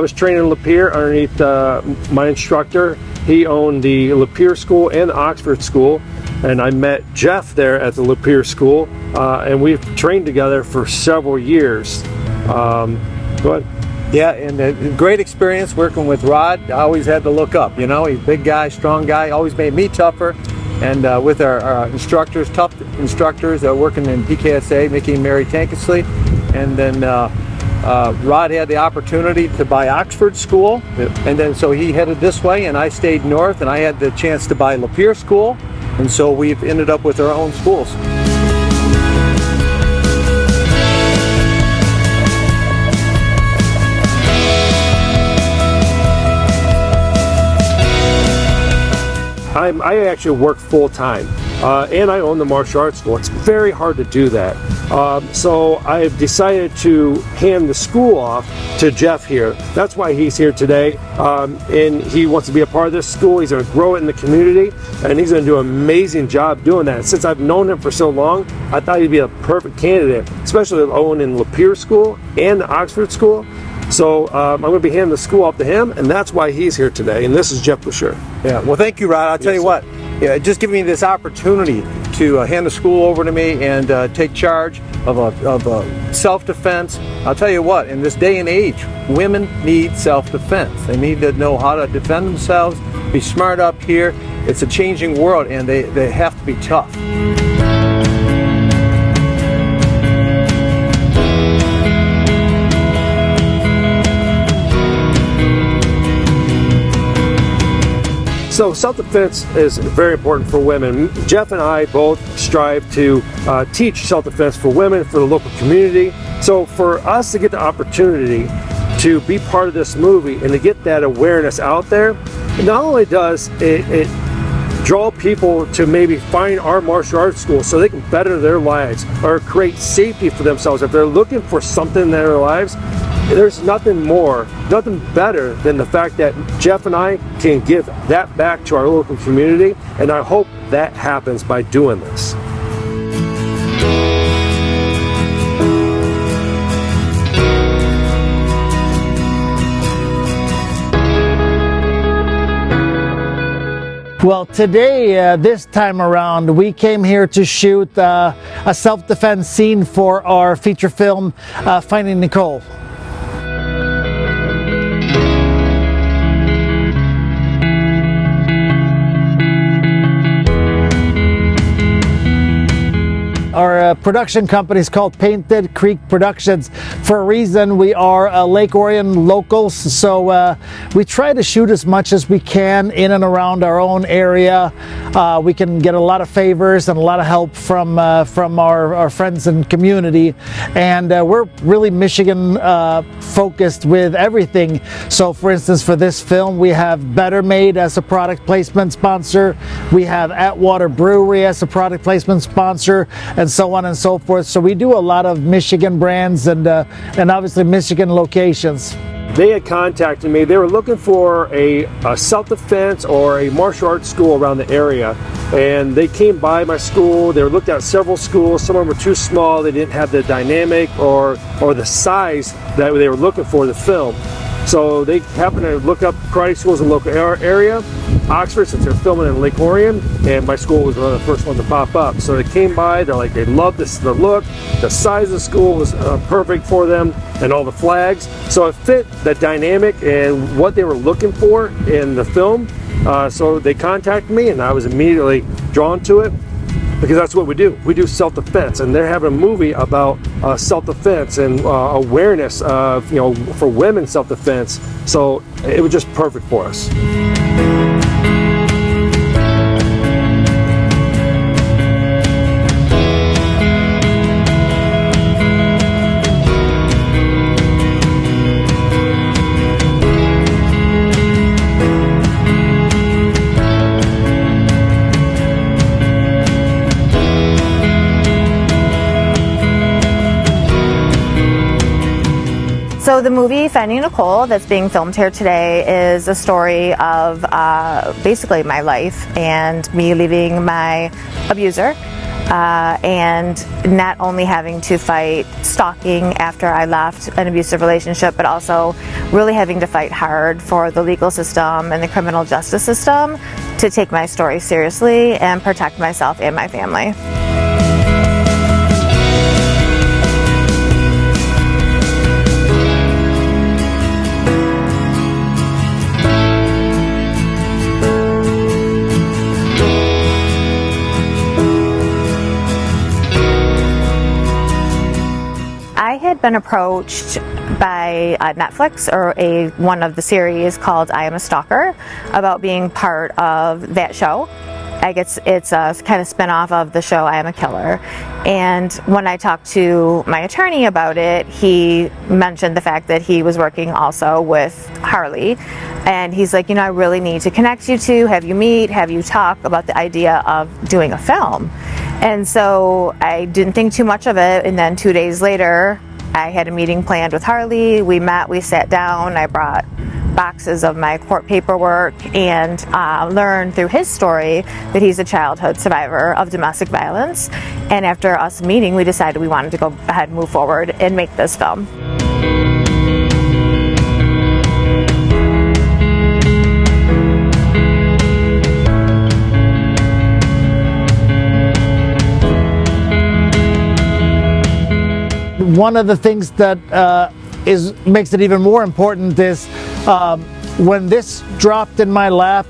was trained in Lapeer underneath my instructor. He owned the Lapeer School and the Oxford School, and I met Jeff there at the Lapeer School, and we've trained together for several years. Go ahead. Yeah, and a great experience working with Rod. I always had to look up, you know, he's a big guy, strong guy, always made me tougher. And with our instructors, tough instructors working in PKSA, Mickey and Mary Tankersley. And then Rod had the opportunity to buy Oxford School, and then so he headed this way, and I stayed north, and I had the chance to buy Lapeer School, and so we've ended up with our own schools. I actually work full-time, and I own the martial arts school. It's very hard to do that. So I've decided to hand the school off to Jeff here. That's why he's here today, and he wants to be a part of this school. He's going to grow it in the community, and he's going to do an amazing job doing that. Since I've known him for so long, I thought he'd be a perfect candidate, especially owning Lapeer School and the Oxford School. So I'm going to be handing the school off to him, and that's why he's here today. And this is Jeff Boucher. Yeah, well, thank you, Rod. I'll tell you what, just giving me this opportunity to hand the school over to me and take charge of self-defense. I'll tell you what, in this day and age, women need self-defense. They need to know how to defend themselves, be smart up here. It's a changing world, and they have to be tough. So self-defense is very important for women. Jeff and I both strive to teach self-defense for women, for the local community. So for us to get the opportunity to be part of this movie and to get that awareness out there, not only does it draw people to maybe find our martial arts school so they can better their lives or create safety for themselves. If they're looking for something in their lives, there's nothing better than the fact that Jeff and I can give that back to our local community, and I hope that happens by doing this. Well, today, this time around, we came here to shoot a self-defense scene for our feature film, Finding Nicole. Our production company is called Painted Creek Productions. For a reason, we are Lake Orion locals, so we try to shoot as much as we can in and around our own area. We can get a lot of favors and a lot of help from our friends and community, and we're really Michigan focused with everything. So for instance, for this film, we have Better Made as a product placement sponsor, we have Atwater Brewery as a product placement sponsor, and so on and so forth. So we do a lot of Michigan brands and obviously Michigan locations. They had contacted me. They were looking for a self-defense or a martial arts school around the area, and they came by my school. They looked at several schools. Some of them were too small. They didn't have the dynamic or the size that they were looking for to film. So they happened to look up karate schools in the local area. Oxford, since they're filming in Lake Orion, and my school was one of the first ones to pop up. So they came by, they're like, they loved this, the look, the size of the school was perfect for them, and all the flags. So it fit the dynamic and what they were looking for in the film. So they contacted me, and I was immediately drawn to it, because that's what we do. We do self-defense, and they're having a movie about self-defense and awareness of, for women self-defense. So it was just perfect for us. So So the movie Finding Nicole that's being filmed here today is a story of basically my life and me leaving my abuser. And not only having to fight stalking after I left an abusive relationship, but also really having to fight hard for the legal system and the criminal justice system to take my story seriously and protect myself and my family. I had been approached by Netflix or one of the series called I Am a Stalker about being part of that show. I guess it's a kind of spin-off of the show I Am a Killer. And when I talked to my attorney about it, he mentioned the fact that he was working also with Harley. And he's like, I really need to connect you two, have you meet, have you talk about the idea of doing a film. And so I didn't think too much of it, and then 2 days later I had a meeting planned with Harley. We met, we sat down, I brought boxes of my court paperwork and learned through his story that he's a childhood survivor of domestic violence. And after us meeting, we decided we wanted to go ahead and move forward and make this film. One of the things that makes it even more important is when this dropped in my lap,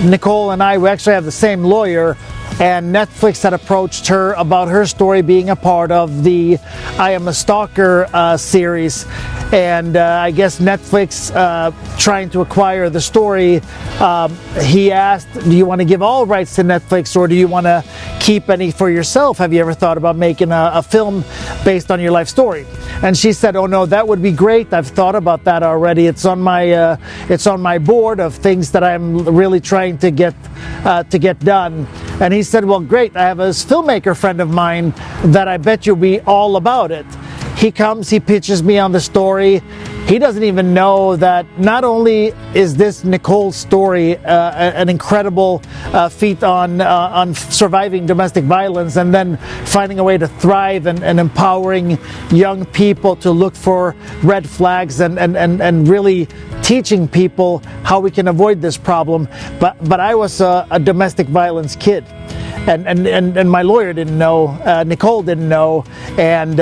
Nicole and I, we actually have the same lawyer, and Netflix had approached her about her story being a part of the I Am a Stalker series. And I guess Netflix, trying to acquire the story, he asked, do you want to give all rights to Netflix, or do you want to keep any for yourself? Have you ever thought about making a film based on your life story? And she said, oh no, that would be great. I've thought about that already. It's on my board of things that I'm really trying to get done. And he said, well, great. I have a filmmaker friend of mine that I bet you'll be all about it. He comes, he pitches me on the story. He doesn't even know that not only is this Nicole's story an incredible feat on surviving domestic violence and then finding a way to thrive and empowering young people to look for red flags and really teaching people how we can avoid this problem. But I was a domestic violence kid. And my lawyer didn't know, Nicole didn't know, and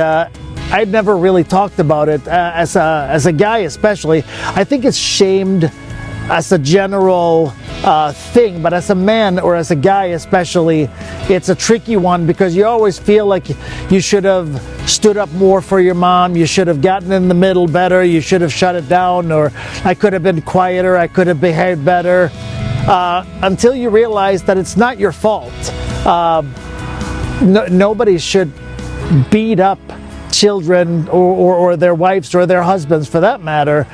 I'd never really talked about it as a guy, especially. I think it's shamed as a general thing, but as a man or as a guy especially, it's a tricky one because you always feel like you should have stood up more for your mom, you should have gotten in the middle better, you should have shut it down, or I could have been quieter, I could have behaved better, until you realize that it's not your fault. Nobody should beat up children or their wives or their husbands for that matter.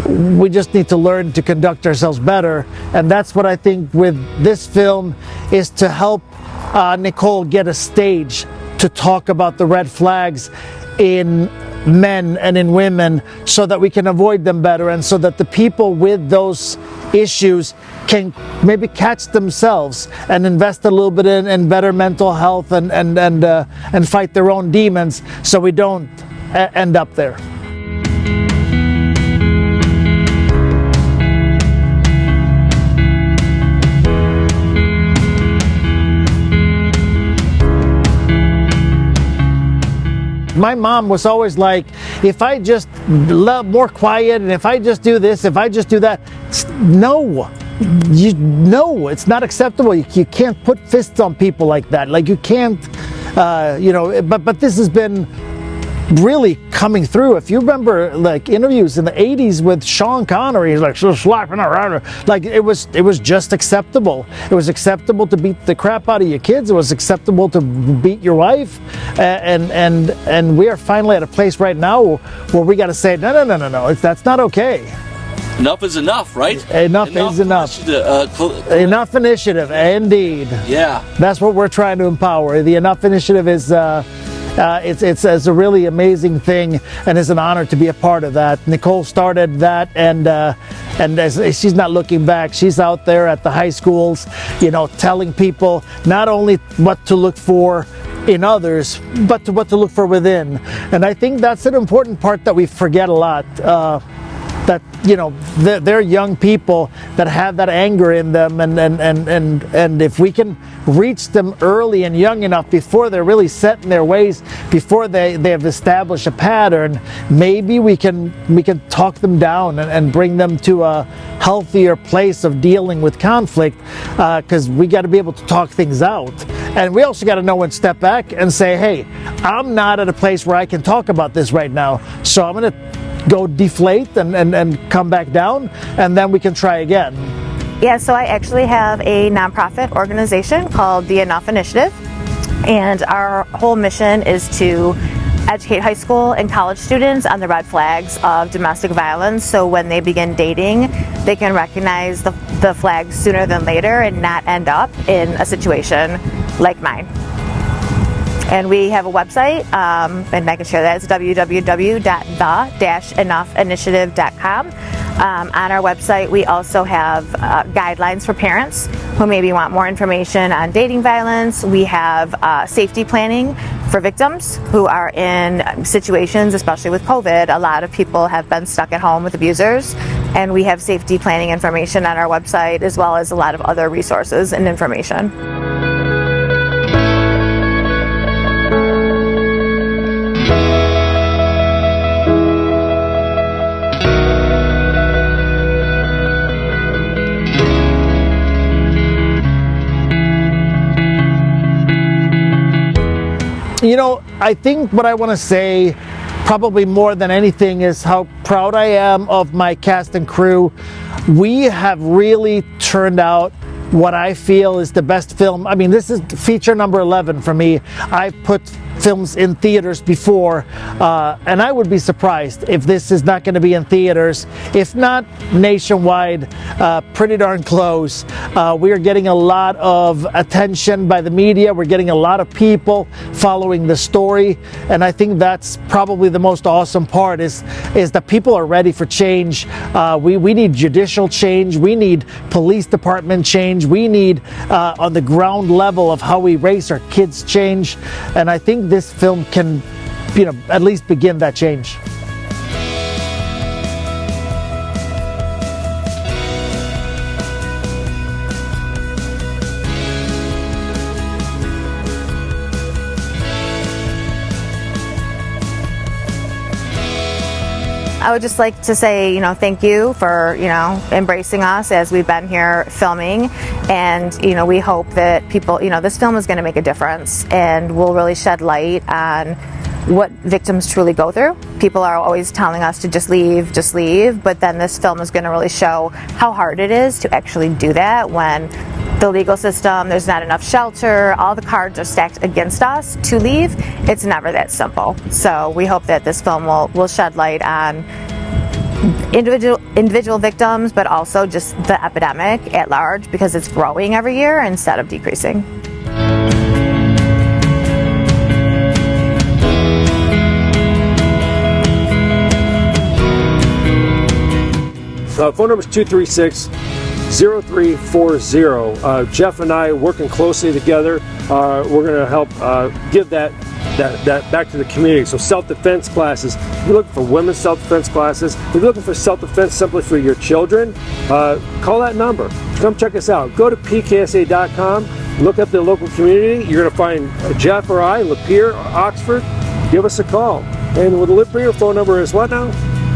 We just need to learn to conduct ourselves better, and that's what I think with this film is to help Nicole get a stage to talk about the red flags in men and in women so that we can avoid them better, and so that the people with those issues can maybe catch themselves and invest a little bit in better mental health and fight their own demons so we don't end up there. My mom was always like, if I just love more quiet, and if I just do this, if I just do that, no, it's not acceptable. You can't put fists on people like that. Like you can't, but this has been really coming through. If you remember like interviews in the 80s with Sean Connery, he's like slapping around her. Like it was just acceptable. It was acceptable to beat the crap out of your kids. It was acceptable to beat your wife. And we are finally at a place right now where we got to say, no, that's not okay. Enough is enough, right? Enough is enough. Enough initiative, indeed. Yeah. That's what we're trying to empower. The Enough initiative is It's a really amazing thing, and it's an honor to be a part of that. Nicole started that, and as she's not looking back. She's out there at the high schools, telling people not only what to look for in others, but what to look for within. And I think that's an important part that we forget a lot. That they're young people that have that anger in them, and if we can reach them early and young enough before they're really set in their ways, before they have established a pattern, maybe we can talk them down and bring them to a healthier place of dealing with conflict, because we got to be able to talk things out. And we also got to know when to step back and say, hey, I'm not at a place where I can talk about this right now, so I'm going to go deflate and come back down, and then we can try again. Yeah, so I actually have a nonprofit organization called the Enough Initiative, and our whole mission is to educate high school and college students on the red flags of domestic violence, so when they begin dating, they can recognize the flags sooner than later and not end up in a situation like mine. And we have a website, and I can share that. It's www.the-enoughinitiative.com. On our website, we also have guidelines for parents who maybe want more information on dating violence. We have safety planning for victims who are in situations, especially with COVID. A lot of people have been stuck at home with abusers, and we have safety planning information on our website, as well as a lot of other resources and information. I think what I want to say, probably more than anything, is how proud I am of my cast and crew. We have really turned out what I feel is the best film. I mean, this is feature number 11 for me. I've put films in theaters before, and I would be surprised if this is not going to be in theaters, if not nationwide, pretty darn close. We are getting a lot of attention by the media. We're getting a lot of people following the story, and I think that's probably the most awesome part is that people are ready for change. We need judicial change. We need police department change. We need on the ground level of how we raise our kids change, and I think this film can, at least begin that change. I would just like to say, thank you for, embracing us as we've been here filming. And, we hope that people, this film is going to make a difference and will really shed light on what victims truly go through. People are always telling us to just leave, but then this film is going to really show how hard it is to actually do that when the legal system, there's not enough shelter, all the cards are stacked against us to leave. It's never that simple. So we hope that this film will shed light on individual victims, but also just the epidemic at large, because it's growing every year instead of decreasing. Phone number is 236-0340. Jeff and I working closely together. We're going to help give that back to the community. So self-defense classes. If you're looking for women's self-defense classes, if you're looking for self-defense simply for your children, call that number. Come check us out. Go to PKSA.com. Look up the local community. You're going to find Jeff or I, Lapeer or Oxford. Give us a call. And with the Lapeer phone number is what now?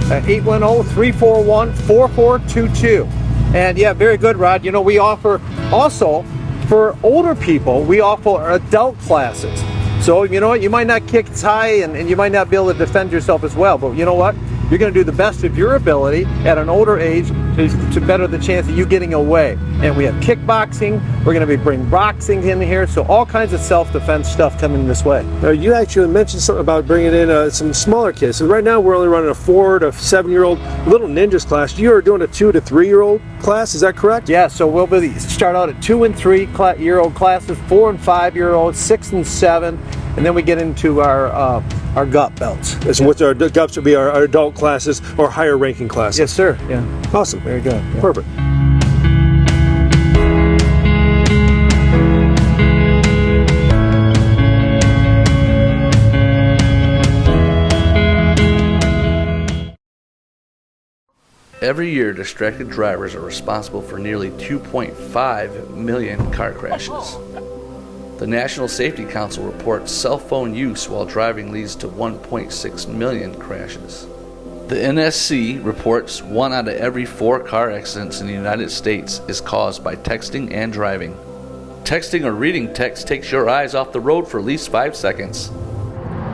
810-341-4422. And yeah, very good, Rod. We offer also for older people, we offer adult classes. So you know what, you might not kick as high and you might not be able to defend yourself as well, but you know what? You're going to do the best of your ability at an older age to better the chance of you getting away. And we have kickboxing. We're going to be bringing boxing in here. So all kinds of self-defense stuff coming this way. Now, you actually mentioned something about bringing in some smaller kids. So right now we're only running a 4 to 7-year-old Little Ninjas class. You are doing a 2 to 3-year-old class. Is that correct? Yeah. So we'll be start out at 2 and 3-year-old classes, 4 and 5-year-olds, 6 and 7. and then we get into our gut belts. So what's our GUPs would be our adult classes or higher ranking classes. Yes, sir. Yeah. Awesome. Very good. Yeah. Perfect. Every year, distracted drivers are responsible for nearly 2.5 million car crashes. The National Safety Council reports cell phone use while driving leads to 1.6 million crashes. The NSC reports 1 out of every 4 car accidents in the United States is caused by texting and driving. Texting or reading text takes your eyes off the road for at least 5 seconds.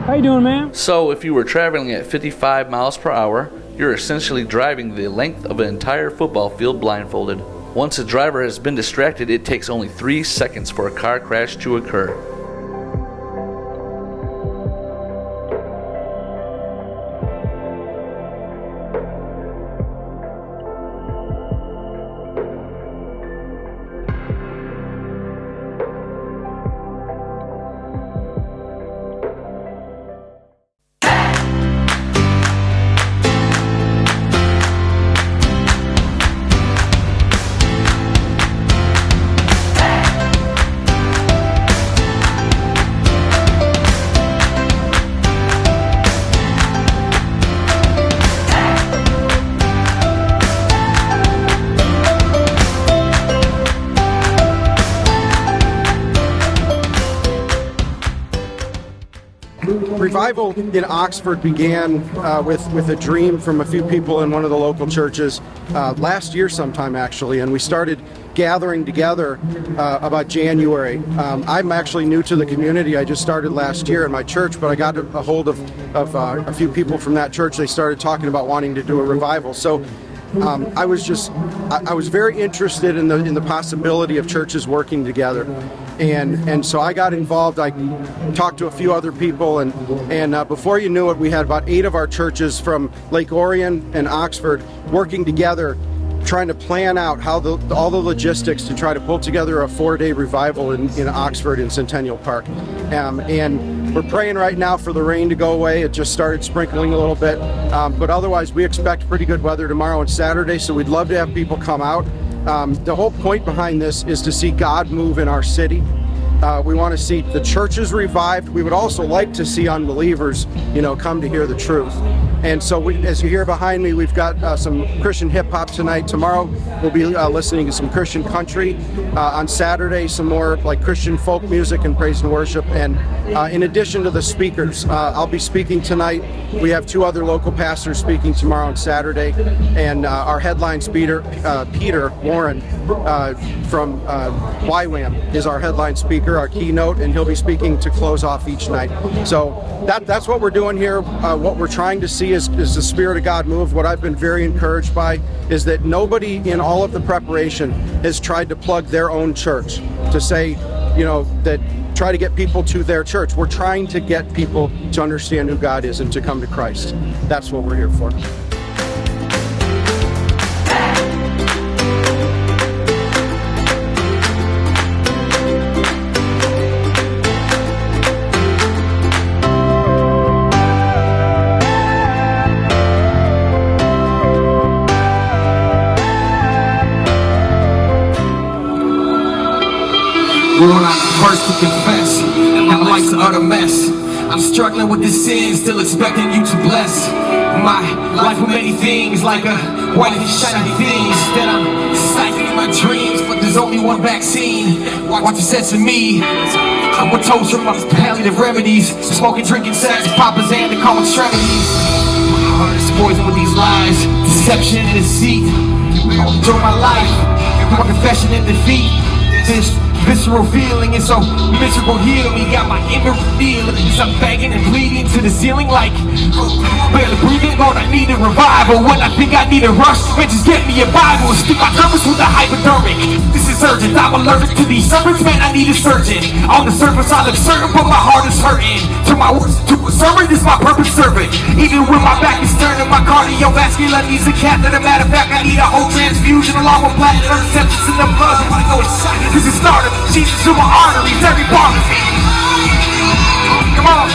How you doing, man? So if you were traveling at 55 miles per hour, you're essentially driving the length of an entire football field blindfolded. Once a driver has been distracted, it takes only 3 seconds for a car crash to occur. Revival in Oxford began with a dream from a few people in one of the local churches last year sometime, actually, and we started gathering together about January. I'm actually new to the community. I just started last year in my church, but I got a hold of a few people from that church. They started talking about wanting to do a revival. So I was very interested in the possibility of churches working together, and so I got involved. I talked to a few other people, and before you knew it, we had about 8 of our churches from Lake Orion and Oxford working together, trying to plan out how all the logistics to try to pull together a 4-day revival in Oxford in Centennial Park. And we're praying right now for the rain to go away. It just started sprinkling a little bit, but otherwise we expect pretty good weather tomorrow and Saturday, so we'd love to have people come out. The whole point behind this is to see God move in our city. We want to see the churches revived. We would also like to see unbelievers, come to hear the truth. And so as you hear behind me, we've got some Christian hip hop tonight. Tomorrow we'll be listening to some Christian country. On Saturday, some more like Christian folk music and praise and worship. And in addition to the speakers, I'll be speaking tonight. We have 2 other local pastors speaking tomorrow and Saturday. And our headline speaker, Peter Warren from YWAM, is our headline speaker, our keynote, and he'll be speaking to close off each night. So that's what we're doing here. What we're trying to see is the Spirit of God move. What I've been very encouraged by is that nobody in all of the preparation has tried to plug their own church to say, that try to get people to their church. We're trying to get people to understand who God is and to come to Christ. That's what we're here for. We're not the first to confess, and my life's an utter mess. I'm struggling with this sin, still expecting you to bless my life with many things, like a white shiny things that I'm stifling my dreams, but there's only one vaccine. What you said to me, I'm a toast from my palliative remedies, smoking, drinking, sex, papas, and the common extremities. My heart is poisoned with these lies, deception and deceit. Through my life, through my confession and defeat. This visceral feeling is so miserable. Heal me, got my inner feelings. I'm begging and bleeding to the ceiling, like barely breathing. Lord, I need a revival. When I think I need a rush, man, just get me a Bible. Stick my purpose with a hypodermic. This is urgent. I'm allergic to these serpents, man. I need a surgeon. On the surface, I look certain, but my heart is hurting. To my words, to a sermon, this my purpose servant. Even when my back is turning, my cardiovascular needs a catheter. Matter of fact, I need a whole transfusion along with platinum sepsis in the blood. This is started. Jesus to my arteries, every part of me. Come on.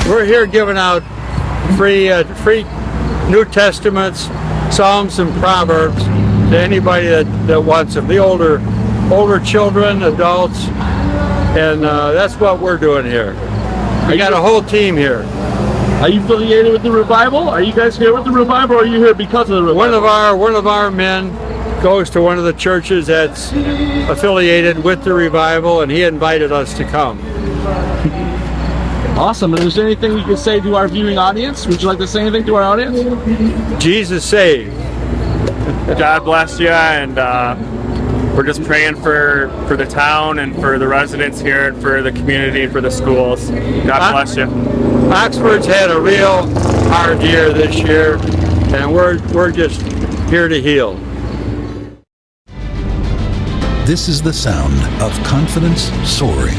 We're here giving out free New Testaments, Psalms, and Proverbs to anybody that wants them. The older children, adults, and that's what we're doing here. We got a whole team here. Are you affiliated with the revival? Are you guys here with the revival, or are you here because of the revival? One of our men goes to one of the churches that's affiliated with the revival, and he invited us to come. Awesome. And is there anything you can say to our viewing audience? Would you like to say anything to our audience? Jesus saved. God bless you, and we're just praying for the town and for the residents here and for the community and for the schools. God bless you. Oxford's had a real hard year this year, and we're just here to heal. This is the sound of confidence soaring.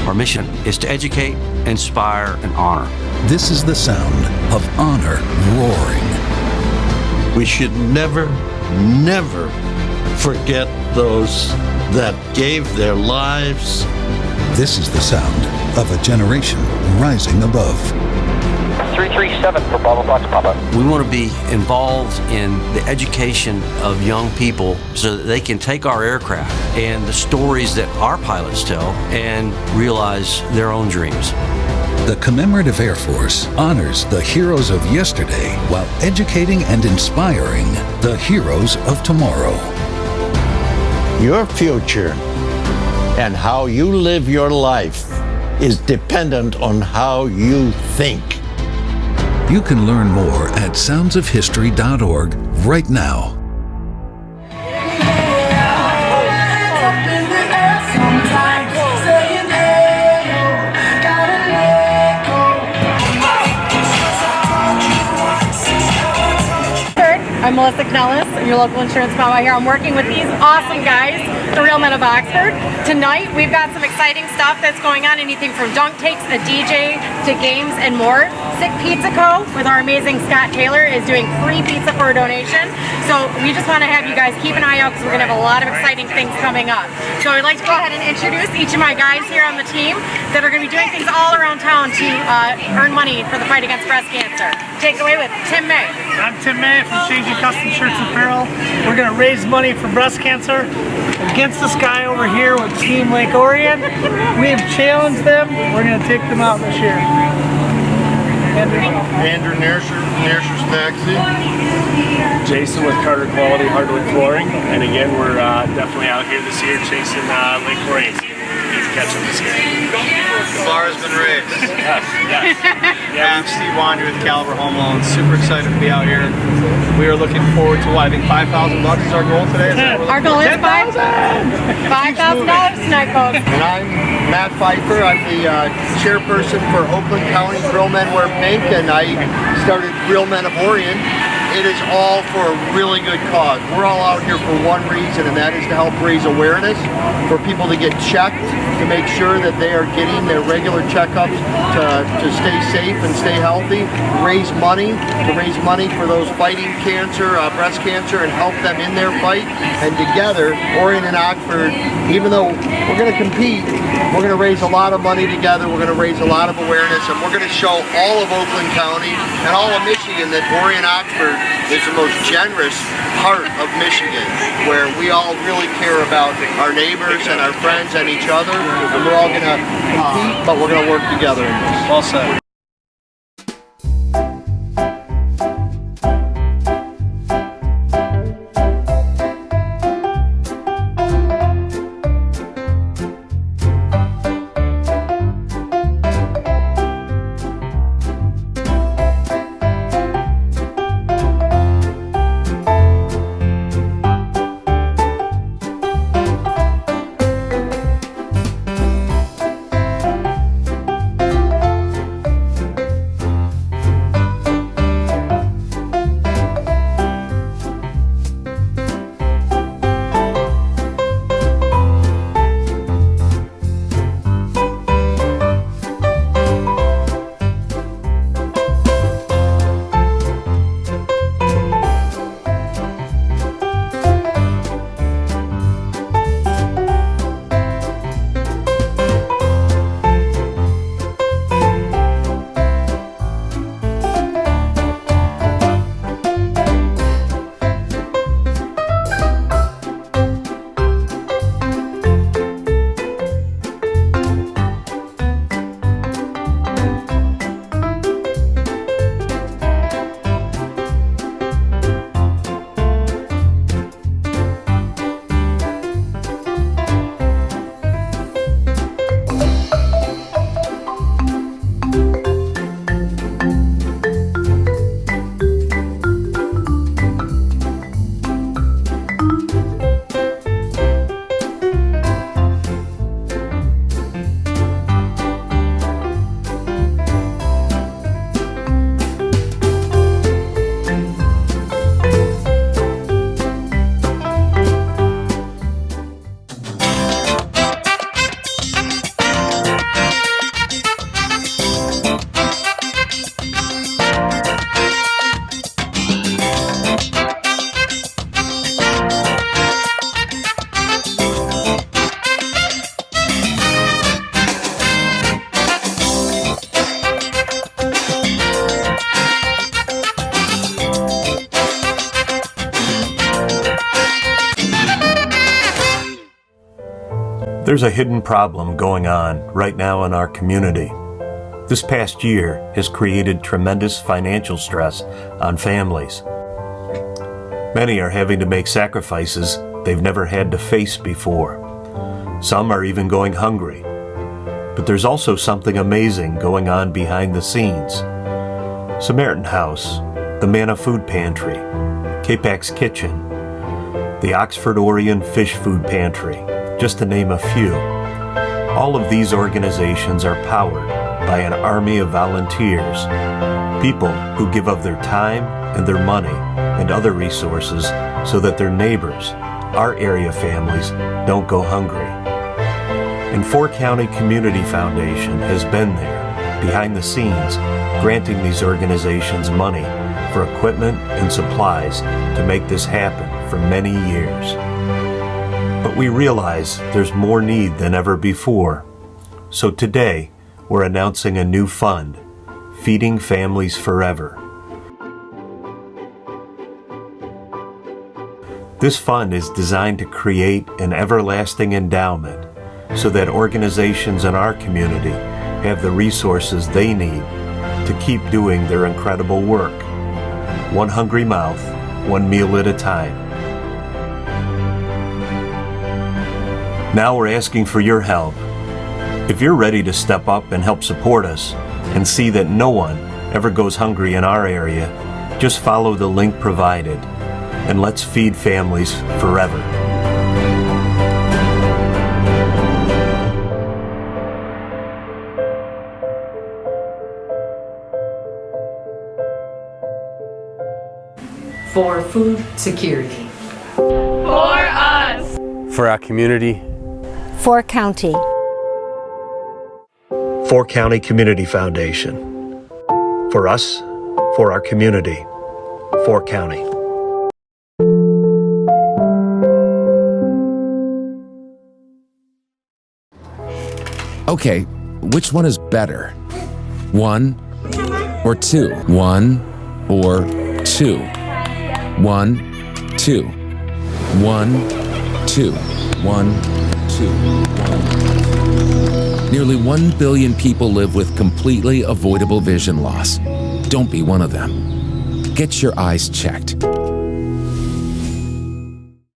Our mission is to educate, inspire, and honor. This is the sound of honor roaring. We should never forget those that gave their lives. This is the sound of a generation rising above. 337 for Bravo Fox Papa. We want to be involved in the education of young people so that they can take our aircraft and the stories that our pilots tell and realize their own dreams. The Commemorative Air Force honors the heroes of yesterday while educating and inspiring the heroes of tomorrow. Your future and how you live your life is dependent on how you think. You can learn more at soundsofhistory.org right now. I'm Melissa Knellis, your local insurance mama here. I'm working with these awesome guys, the Real Men of Oxford. Tonight, we've got some exciting stuff that's going on, anything from dunk takes, a DJ, to games and more. Sick Pizza Co. with our amazing Scott Taylor is doing free pizza for a donation. So we just want to have you guys keep an eye out because we're going to have a lot of exciting things coming up. So I'd like to go ahead and introduce each of my guys here on the team that are going to be doing things all around town to earn money for the fight against breast cancer. Take it away with Tim May. I'm Tim May from Changing Custom Shirts and Apparel. We're going to raise money for breast cancer against this guy over here with Team Lake Orion. We have challenged them. We're going to take them out this year. Andrew Nersher's Taxi. Jason with Carter Quality Hardwood Flooring. And again, we're definitely out here this year chasing Lake Orion. Need to catch them this year. The bar has been raised. Yes. I'm Steve Wandry with Caliber Home Loans. Super excited to be out here. We are looking forward to, I think $5,000 is our goal today. Our goal is $5,000 tonight, folks. And I'm Matt Pfeiffer. I'm the chairperson for Oakland County Real Men Wear Pink, and I started Real Men of Orion. It is all for a really good cause. We're all out here for one reason, and that is to help raise awareness for people to get checked, to make sure that they are getting their regular checkups to stay safe and stay healthy, to raise money for those fighting cancer, breast cancer, and help them in their fight. And together, Orion and Oxford, even though we're going to compete, we're going to raise a lot of money together, we're going to raise a lot of awareness, and we're going to show all of Oakland County and all of Michigan that Orion Oxford is the most generous part of Michigan, where we all really care about our neighbors and our friends and each other, and we're all going to compete, but we're going to work together in this. Well said. There's a hidden problem going on right now in our community. This past year has created tremendous financial stress on families. Many are having to make sacrifices they've never had to face before. Some are even going hungry. But there's also something amazing going on behind the scenes. Samaritan House, the Manna Food Pantry, K-PAC's Kitchen, the Oxford Orion Fish Food Pantry, just to name a few. All of these organizations are powered by an army of volunteers, people who give of their time and their money and other resources so that their neighbors, our area families, don't go hungry. And 4-County Community Foundation has been there, behind the scenes, granting these organizations money for equipment and supplies to make this happen for many years. But we realize there's more need than ever before. So today, we're announcing a new fund, Feeding Families Forever. This fund is designed to create an everlasting endowment so that organizations in our community have the resources they need to keep doing their incredible work. One hungry mouth, one meal at a time. Now we're asking for your help. If you're ready to step up and help support us and see that no one ever goes hungry in our area, just follow the link provided and let's feed families forever. For food security. For us. For our community. For county. 4-County Community Foundation. For us, for our community, 4-County. Okay, which one is better? 1 or 2? 1 or 2? 1, 2. 1, 2. 1, 2. 1. Nearly 1 billion people live with completely avoidable vision loss. Don't be one of them. Get your eyes checked.